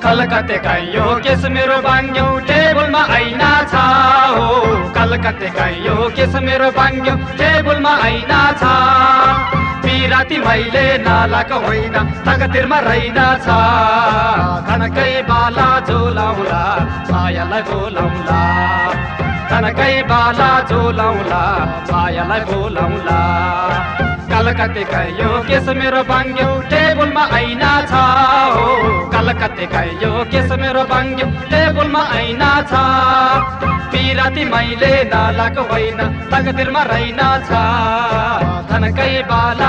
कलकत्तेका यो केस मेरो बाङ्ग्यो टेबलमा ऐना छ हो कलकत्तेका यो केस मेरो बाङ्ग्यो टेबलमा ऐना छ पिराती मैले नालाको होइन तकतिरमा रहेन छ तनकै बाला झोलाउला मायालाई बोलाउला तनकै बाला झोलाउला मायालाई बोलाउला कलकत्तेका यो केस मेरो बाङ्ग्यो टेबलमा ऐना छ हो कलकत्तेका यो केस मेरो बाङ्ग्यो टेबलमा ऐना छ पिराती मैले नालाको होइन तकतिरमा रहेन छ तनकै बाला